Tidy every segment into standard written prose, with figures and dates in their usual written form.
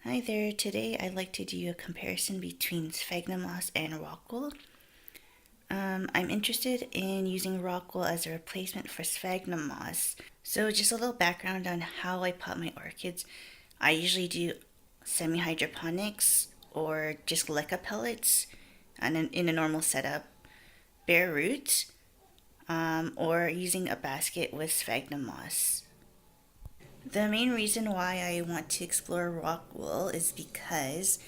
Hi there, today I'd like to do a comparison between sphagnum moss and rockwool. I'm interested in using rockwool as a replacement for sphagnum moss. So just a little background on how I pot my orchids. I usually do semi-hydroponics or just leca pellets in a normal setup, bare roots, or using a basket with sphagnum moss. The main reason why I want to explore rockwool is because,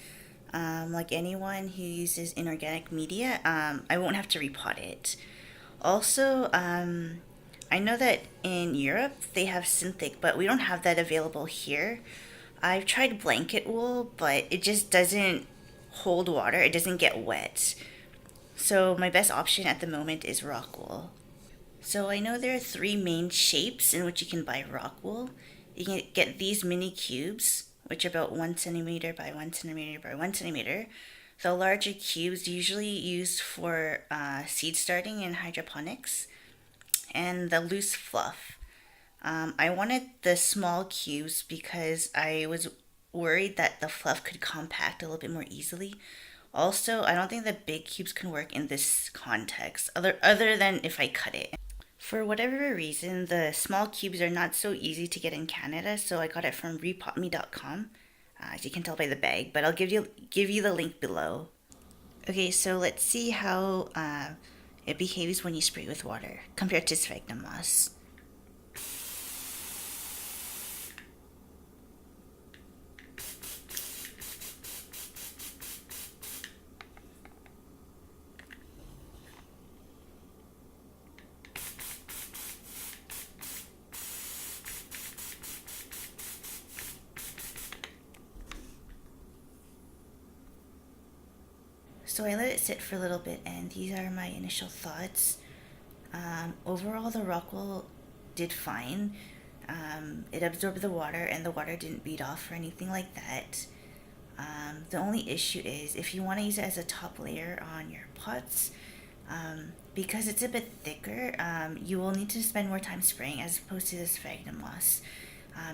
like anyone who uses inorganic media, I won't have to repot it. Also, I know that in Europe they have synthetic, but we don't have that available here. I've tried blanket wool, but it just doesn't hold water, it doesn't get wet. So, my best option at the moment is rockwool. So I know there are three main shapes in which you can buy rockwool. You can get these mini cubes, which are about 1 centimeter by 1 centimeter by 1 centimeter. The larger cubes usually used for seed starting in hydroponics, and the loose fluff. I wanted the small cubes because I was worried that the fluff could compact a little bit more easily. Also, I don't think the big cubes can work in this context, other than if I cut it. For whatever reason, the small cubes are not so easy to get in Canada, so I got it from repotme.com, as you can tell by the bag, but I'll give you the link below. Okay, so let's see how it behaves when you spray with water compared to sphagnum moss. So I let it sit for a little bit, and these are my initial thoughts. Overall, the rockwool did fine. It absorbed the water, and the water didn't bead off or anything like that. The only issue is if you want to use it as a top layer on your pots, because it's a bit thicker, you will need to spend more time spraying as opposed to the sphagnum moss.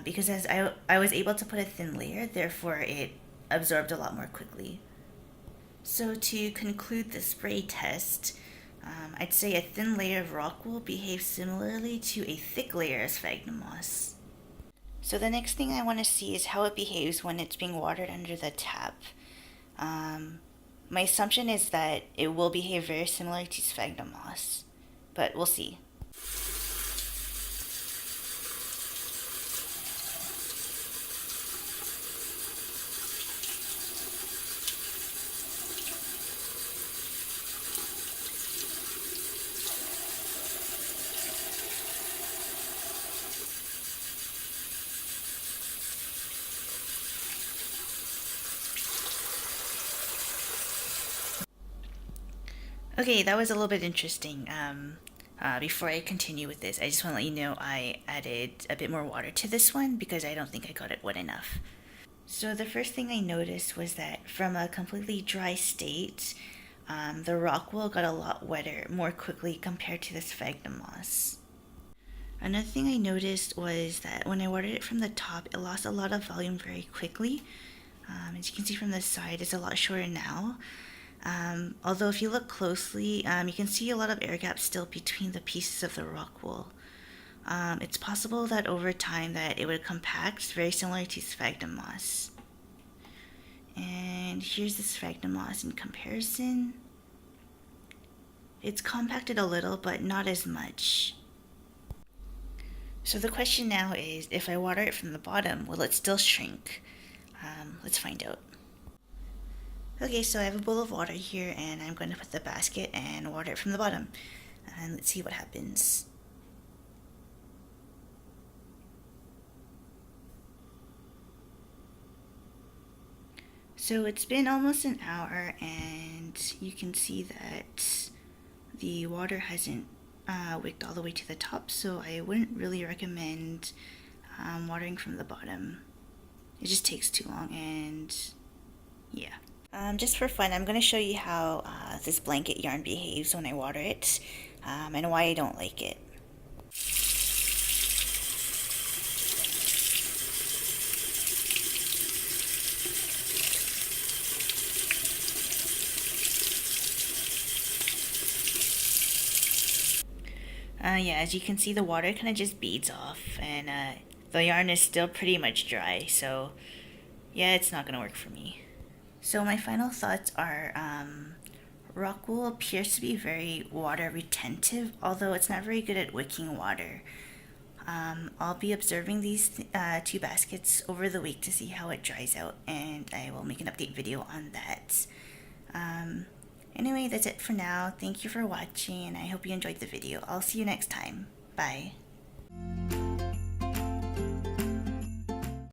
Because as I was able to put a thin layer, therefore it absorbed a lot more quickly. So to conclude the spray test, I'd say a thin layer of rockwool behaves similarly to a thick layer of sphagnum moss. So the next thing I want to see is how it behaves when it's being watered under the tap. My assumption is that it will behave very similar to sphagnum moss, but we'll see. Okay, that was a little bit interesting. Before I continue with this, I just want to let you know I added a bit more water to this one because I don't think I got it wet enough. So the first thing I noticed was that from a completely dry state, the rockwool got a lot wetter more quickly compared to the sphagnum moss. Another thing I noticed was that when I watered it from the top, it lost a lot of volume very quickly. As you can see from the side, it's a lot shorter now. Although if you look closely, you can see a lot of air gaps still between the pieces of the rockwool. It's possible that over time that it would compact, very similar to sphagnum moss. And here's the sphagnum moss in comparison. It's compacted a little, but not as much. So the question now is, if I water it from the bottom, will it still shrink? Let's find out. Okay, so I have a bowl of water here, and I'm going to put the basket and water it from the bottom. And let's see what happens. So it's been almost an hour, and you can see that the water hasn't wicked all the way to the top, so I wouldn't really recommend watering from the bottom. It just takes too long, and yeah. Just for fun, I'm going to show you how this blanket yarn behaves when I water it, and why I don't like it. Yeah, as you can see, the water kind of just beads off, and the yarn is still pretty much dry, so yeah, it's not gonna work for me. So my final thoughts are, Rockwool appears to be very water retentive, although it's not very good at wicking water. I'll be observing these two baskets over the week to see how it dries out, and I will make an update video on that. Anyway, that's it for now. Thank you for watching, and I hope you enjoyed the video. I'll see you next time. Bye.